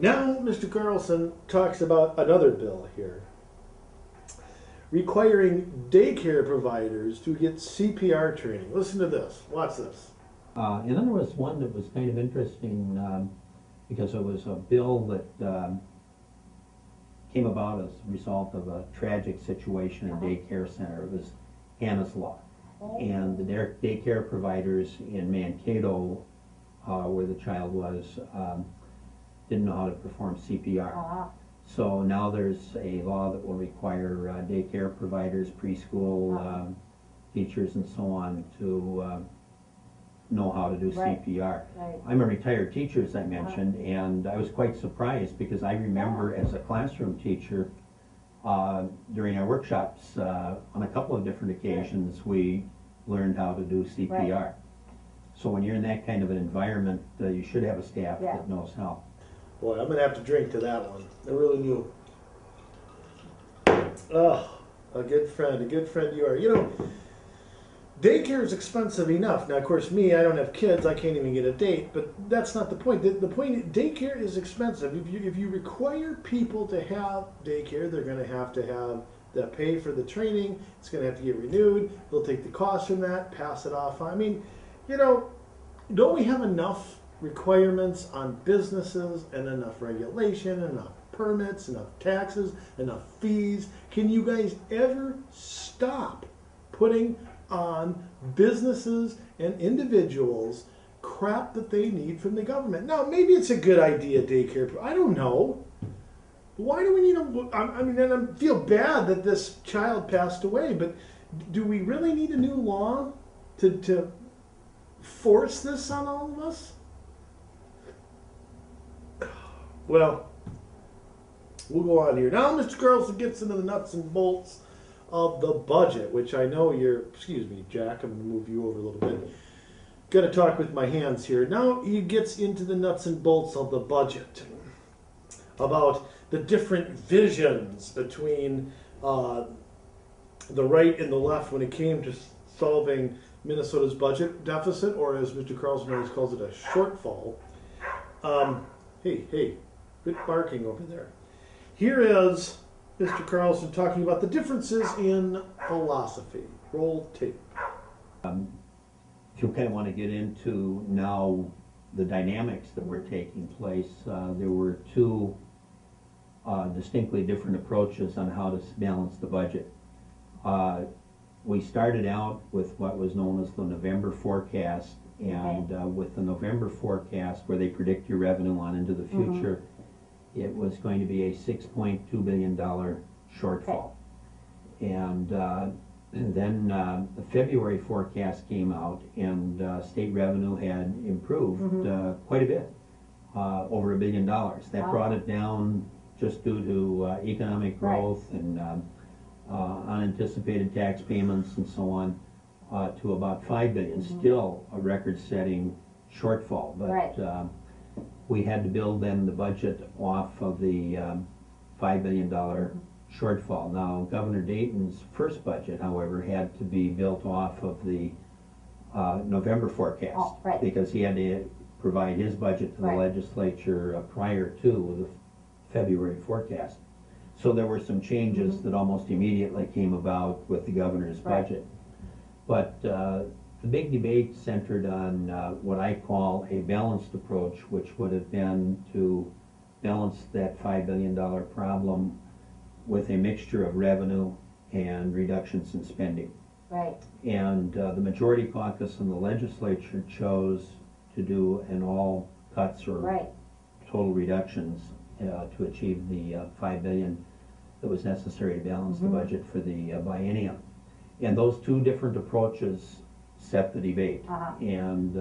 Now, Mr. Carlson talks about another bill here, requiring daycare providers to get CPR training. Listen to this. Watch this. And then there was one that was kind of interesting because it was a bill that came about as a result of a tragic situation in a daycare center. It was Hannah's Law. And the daycare providers in Mankato, where the child was, didn't know how to perform CPR. So now there's a law that will require daycare providers, preschool teachers, and so on to know how to do CPR. Right. I'm a retired teacher, as I mentioned, and I was quite surprised because I remember as a classroom teacher during our workshops on a couple of different occasions we learned how to do CPR. Right. So when you're in that kind of an environment, you should have a staff that knows how. Boy, I'm going to have to drink to that one. I really do. Oh, a good friend you are. You know, daycare is expensive enough. Now, of course, me, I don't have kids. I can't even get a date. But that's not the point. The point, daycare is expensive. If you require people to have daycare, they're going to have the pay for the training. It's going to have to get renewed. They'll take the cost from that, pass it off. I mean, you know, don't we have enough requirements on businesses and enough regulation, enough permits, enough taxes, enough fees? Can you guys ever stop putting on businesses and individuals crap that they need from the government? Now, maybe it's a good idea, daycare. I don't know. Why do we need I mean, and I feel bad that this child passed away, but do we really need a new law to force this on all of us? Well, we'll go on here. Now Mr. Carlson gets into the nuts and bolts of the budget, which I know excuse me, Jack, I'm going to move you over a little bit. Got to talk with my hands here. Now he gets into the nuts and bolts of the budget, about the different visions between the right and the left when it came to solving Minnesota's budget deficit, or as Mr. Carlson always calls it, a shortfall. Hey, quit barking over there. Here is Mr. Carlson talking about the differences in philosophy. Roll tape. If you kind of want to get into now the dynamics that were taking place, there were two distinctly different approaches on how to balance the budget. We started out with what was known as the November forecast, and with the November forecast, where they predict your revenue on into the future, it was going to be a $6.2 billion shortfall. And then the February forecast came out, and state revenue had improved quite a bit, over $1 billion. That brought it down just due to economic growth and unanticipated tax payments and so on, to about $5 billion. Still a record-setting shortfall, but we had to build then the budget off of the $5 billion shortfall. Now, Governor Dayton's first budget, however, had to be built off of the November forecast, because he had to provide his budget to the legislature prior to the February forecast. So there were some changes that almost immediately came about with the governor's budget. But the big debate centered on what I call a balanced approach, which would have been to balance that $5 billion problem with a mixture of revenue and reductions in spending. And the majority caucus in the legislature chose to do an all cuts or total reductions to achieve the $5 billion that was necessary to balance the budget for the biennium. And those two different approaches set the debate. And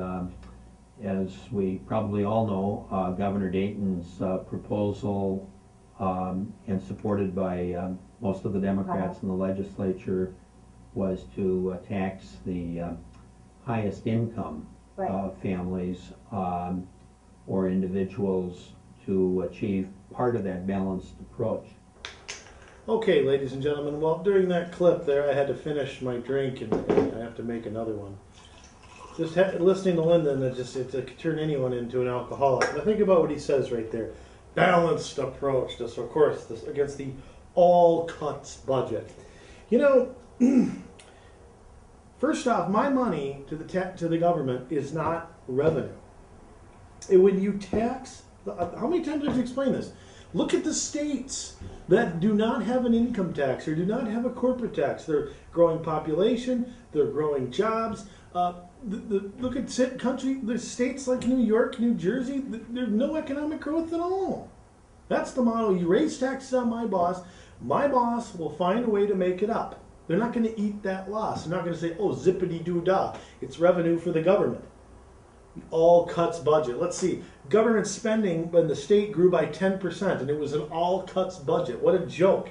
as we probably all know, Governor Dayton's proposal, and supported by most of the Democrats in the legislature, was to tax the highest income families or individuals to achieve part of that balanced approach. Okay, ladies and gentlemen, well, during that clip there, I had to finish my drink, and I have to make another one. Just listening to Lyndon, it could turn anyone into an alcoholic. Now think about what he says right there. balanced approach, this, of course, this against the all cuts budget. You know, first off, my money to the government is not revenue. And when you tax, how many times did you explain this? Look at the states that do not have an income tax or do not have a corporate tax. They're growing population, they're growing jobs. Look at the states like New York, New Jersey, there's no economic growth at all. That's the model. You raise taxes on my boss will find a way to make it up. They're not going to eat that loss. They're not going to say, oh, zippity-doo-dah, it's revenue for the government. All cuts budget. Let's see. Government spending when the state grew by 10%, and it was an all cuts budget. What a joke.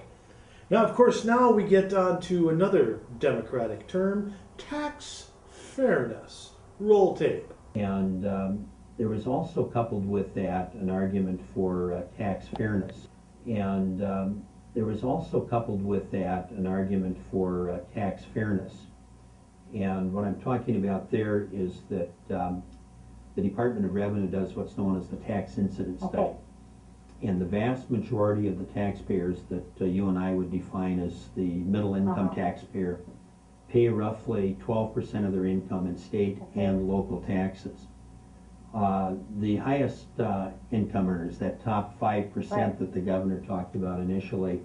Now, of course, now we get on to another Democratic term, tax fairness. Roll tape. And there was also coupled with that an argument for tax fairness. And there was also coupled with that an argument for tax fairness. And what I'm talking about there is that the Department of Revenue does what's known as the tax incidence study. And the vast majority of the taxpayers that you and I would define as the middle income taxpayer pay roughly 12% of their income in state and local taxes. The highest income earners, that top 5% that the governor talked about initially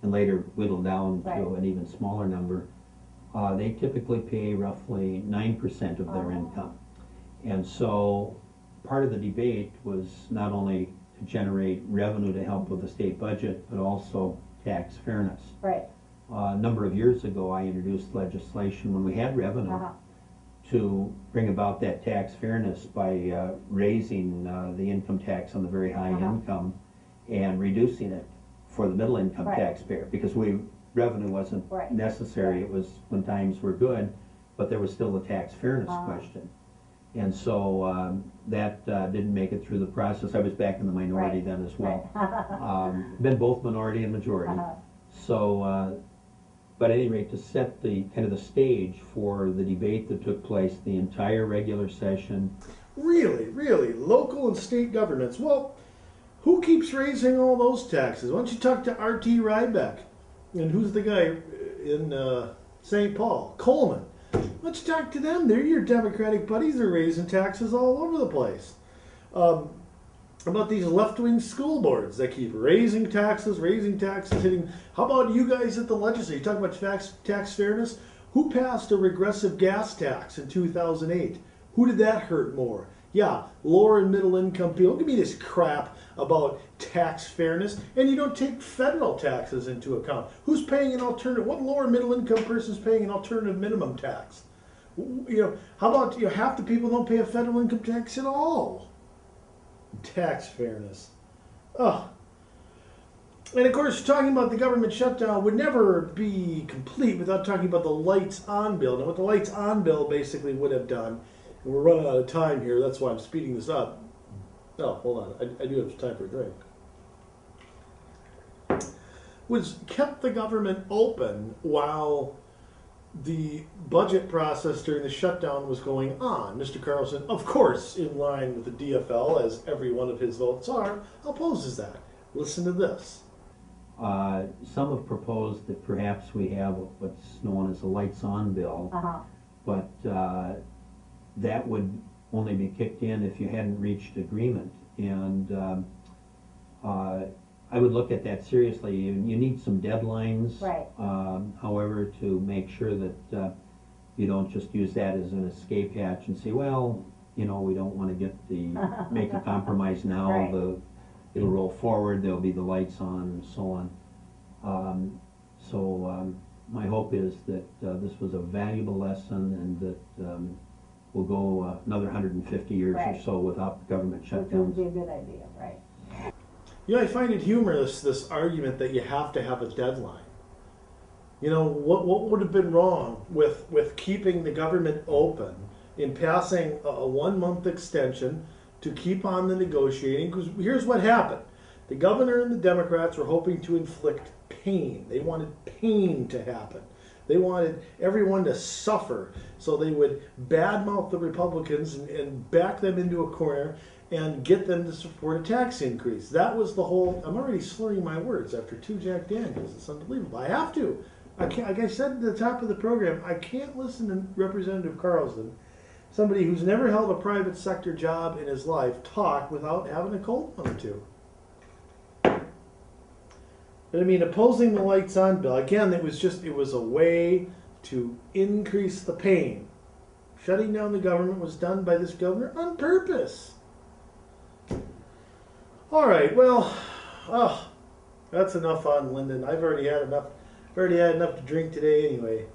and later whittled down to an even smaller number, they typically pay roughly 9% of their income. And so part of the debate was not only to generate revenue to help with the state budget, but also tax fairness. A number of years ago, I introduced legislation when we had revenue to bring about that tax fairness by raising the income tax on the very high income and reducing it for the middle income taxpayer, because revenue wasn't necessary. It was when times were good, but there was still the tax fairness question. And so that didn't make it through the process. I was back in the minority then as well. Been both minority and majority. So, but at any rate, to set the kind of the stage for the debate that took place the entire regular session. Really, really, local and state governments. Well, who keeps raising all those taxes? Why don't you talk to R.T. Ryback? And who's the guy in St. Paul? Coleman. Let's talk to them. They're your Democratic buddies. They're raising taxes all over the place. About these left-wing school boards that keep raising taxes, hitting. How about you guys at the legislature? You talk about tax fairness. Who passed a regressive gas tax in 2008? Who did that hurt more? Yeah, lower and middle income people. Don't give me this crap about tax fairness, and you don't take federal taxes into account. Who's paying an alternative? What lower and middle income person is paying an alternative minimum tax? You know, how about half the people don't pay a federal income tax at all? Tax fairness. Oh. And of course, talking about the government shutdown would never be complete without talking about the lights on bill. Now, what the lights on bill basically would have done, and we're running out of time here, that's why I'm speeding this up. Oh, hold on, I do have time for a drink. Was kept the government open while the budget process during the shutdown was going on. Mr. Carlson, of course, in line with the DFL, as every one of his votes are, opposes that. Listen to this. Some have proposed that perhaps we have what's known as a lights-on bill, but that would only be kicked in if you hadn't reached agreement. And I would look at that seriously. You need some deadlines, however, to make sure that you don't just use that as an escape hatch and say, well, you know, we don't want to make a compromise now. It'll roll forward, there'll be the lights on, and so on. My hope is that this was a valuable lesson, and that we'll go another 150 years or so without government shutdowns. Which would be a good idea, right? You know, I find it humorous, this argument that you have to have a deadline. You know, what would have been wrong with keeping the government open in passing a 1-month extension to keep on the negotiating? Because here's what happened. The governor and the Democrats were hoping to inflict pain. They wanted pain to happen. They wanted everyone to suffer, so they would badmouth the Republicans and back them into a corner and get them to support a tax increase. That was the whole. I'm already slurring my words after 2 Jack Daniels. It's unbelievable. I have to. I can't. Like I said at the top of the program, I can't listen to Representative Carlson, somebody who's never held a private sector job in his life, talk without having a cold one or two. But I mean, opposing the lights on bill, again, it was a way to increase the pain. Shutting down the government was done by this governor on purpose. All right, well, that's enough on Lyndon. I've already had enough to drink today anyway.